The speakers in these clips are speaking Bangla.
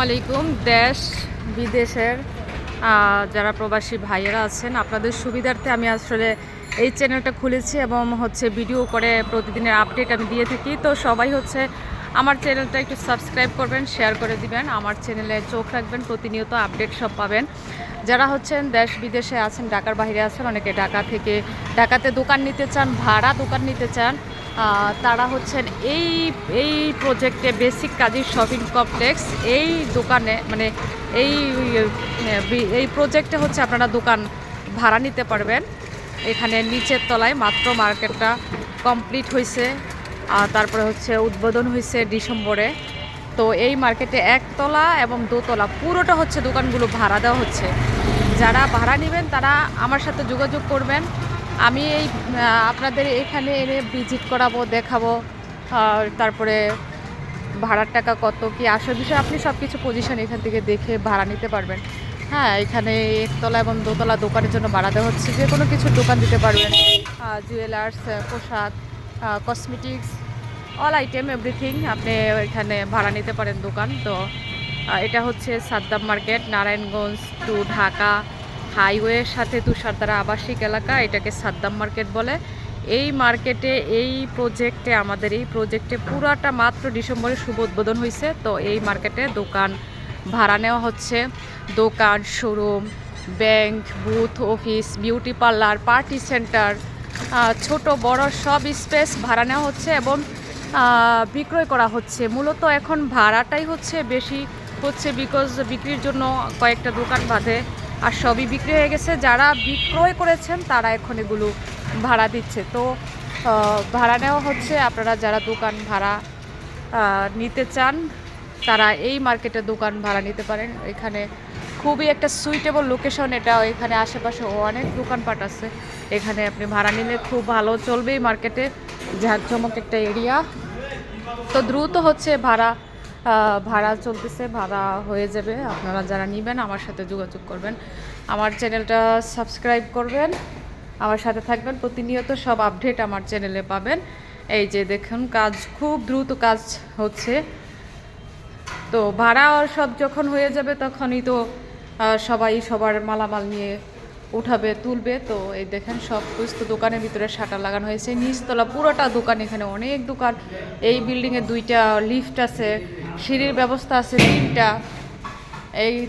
আলাইকুম। দেশ বিদেশের যারা প্রবাসী ভাইয়েরা আছেন, আপনাদের সুবিধার্থে আমি আসলে এই চ্যানেলটা খুলেছি এবং ভিডিও করে প্রতিদিনের আপডেট আমি দিয়ে থাকি। তো সবাই আমার চ্যানেলটা একটু সাবস্ক্রাইব করবেন, শেয়ার করে দিবেন, আমার চ্যানেলে চোখ রাখবেন, প্রতিনিয়ত আপডেট সব পাবেন। যারা দেশ বিদেশে আছেন, ঢাকার বাইরে আছেন, অনেকে ঢাকাতে দোকান নিতে চান, ভাড়া দোকান নিতে চান, তারা এই এই প্রজেক্টে বেসিক কাজী শপিং কমপ্লেক্স এই দোকানে মানে এই এই প্রজেক্টে আপনারা দোকান ভাড়া নিতে পারবেন। এখানে নিচের তলায় মাত্র মার্কেটটা কমপ্লিট হয়েছে, তারপরে উদ্বোধন হয়েছে ডিসেম্বরে। তো এই মার্কেটে একতলা এবং দোতলা পুরোটা দোকানগুলো ভাড়া দেওয়া হচ্ছে। যারা ভাড়া নেবেন তারা আমার সাথে যোগাযোগ করবেন। আমি আপনাদের এখানে এনে ভিজিট করাবো, দেখাবো, তারপরে ভাড়ার টাকা কত কি আসল বিষয় আপনি সব কিছু পজিশন এখান থেকে দেখে ভাড়া নিতে পারবেন। হ্যাঁ, এখানে একতলা এবং দোতলা দোকানের জন্য ভাড়া দেওয়া হচ্ছে। যে কোনো কিছুর দোকান দিতে পারবেন, জুয়েলার্স, পোশাক, কসমেটিক্স, অল আইটেম এভরিথিং আপনি এখানে ভাড়া নিতে পারেন দোকান। তো এটা সাদ্দাম মার্কেট, নারায়ণগঞ্জ টু ঢাকা হাইওয়ের সাথে তুষারধারা আবাসিক এলাকা, এটাকে সাদ্দাম মার্কেট বলে। এই মার্কেটে আমাদের এই প্রজেক্টে পুরাটা মাত্র ডিসেম্বরে শুভ উদ্বোধন হয়েছে। তো এই মার্কেটে দোকান ভাড়া নেওয়া হচ্ছে। দোকান, showroom, bank, booth, office, beauty parlour, party centre, ছোট বড় সব স্পেস ভাড়া নেওয়া হচ্ছে এবং বিক্রয় করা হচ্ছে। মূলত এখন ভাড়াটাই বেশি বিকজ বিক্রির জন্য কয়েকটা দোকান বাঁধে আর সবই বিক্রি হয়ে গেছে। যারা বিক্রয় করেছেন তারা এখন এগুলো ভাড়া দিচ্ছে। তো ভাড়া নেওয়া হচ্ছে। আপনারা যারা দোকান ভাড়া নিতে চান তারা এই মার্কেটে দোকান ভাড়া নিতে পারেন। এখানে খুবই একটা সুইটেবল লোকেশন এটা। এখানে আশেপাশে অনেক দোকানপাট আছে, এখানে আপনি ভাড়া নিলে খুব ভালো চলবে। এই মার্কেটে ঝাঁকঝমক একটা এরিয়া। তো দ্রুত ভাড়া চলতেছে, ভাড়া হয়ে যাবে। আপনারা যারা নেবেন আমার সাথে যোগাযোগ করবেন, আমার চ্যানেলটা সাবস্ক্রাইব করবেন, আমার সাথে থাকবেন, প্রতিনিয়ত সব আপডেট আমার চ্যানেলে পাবেন। এই যে দেখুন, কাজ খুব দ্রুত কাজ হচ্ছে। তো ভাড়া সব যখন হয়ে যাবে তখনই তো সবাই সবার মালামাল নিয়ে উঠাবে, তুলবে। তো এই দেখেন সব কিছু দোকানের ভিতরে শাটার লাগানো হয়েছে। নিচতলা পুরোটা দোকান, এখানে অনেক দোকান। এই বিল্ডিংয়ে 2টা লিফট আছে, সিঁড়ির ব্যবস্থা আছে 3টা।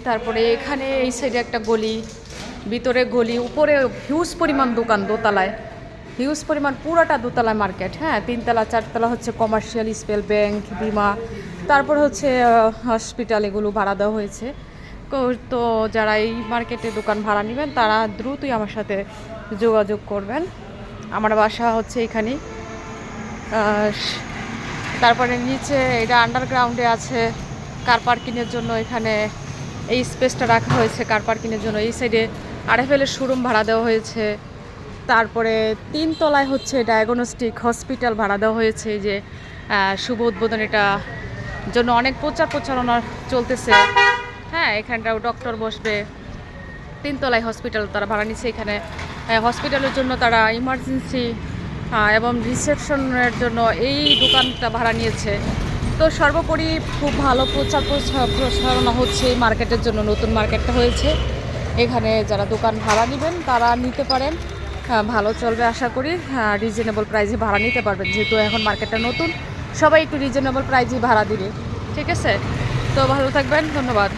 তারপরে এখানে এই সাইডে একটা গলি, ভিতরে গলি, উপরে হিউজ পরিমাণ দোকান, দোতলায় হিউজ পরিমাণ, পুরোটা দোতলায় মার্কেট। হ্যাঁ, 3তলা 4তলা কমার্শিয়াল স্পেল, ব্যাংক, বিমা, তারপর হসপিটাল, এগুলো ভাড়া দেওয়া হয়েছে। তো যারা এই মার্কেটে দোকান ভাড়া নেবেন তারা দ্রুতই আমার সাথে যোগাযোগ করবেন। আমার বাসা এখানে। তারপরে নিচে এটা আন্ডারগ্রাউন্ডে আছে কার পার্কিংয়ের জন্য। এখানে এই স্পেসটা রাখা হয়েছে কার পার্কিংয়ের জন্য। এই সাইডে আরএফএলের শোরুম ভাড়া দেওয়া হয়েছে। তারপরে 3তলায় ডায়াগনস্টিক হসপিটাল ভাড়া দেওয়া হয়েছে। যে শুভ উদ্বোধন, এটা জন্য অনেক প্রচারণা চলতেছে। হ্যাঁ, এখানটাও ডক্টর বসবে। 3তলায় হসপিটাল তারা ভাড়া নিচ্ছে। এখানে হসপিটালের জন্য তারা ইমার্জেন্সি এবং রিসেপশনের জন্য এই দোকানটা ভাড়া নিয়েছে। তো সর্বোপরি খুব ভালো প্রচারণা হচ্ছে এই মার্কেটের জন্য। নতুন মার্কেটটা হয়েছে, এখানে যারা দোকান ভাড়া নেবেন তারা নিতে পারেন। ভালো চলবে আশা করি। রিজনেবল প্রাইসে ভাড়া নিতে পারবেন, যেহেতু এখন মার্কেটটা নতুন, সবাই একটু রিজনেবল প্রাইসে ভাড়া দিবে। ঠিক আছে, তো ভালো থাকবেন, ধন্যবাদ।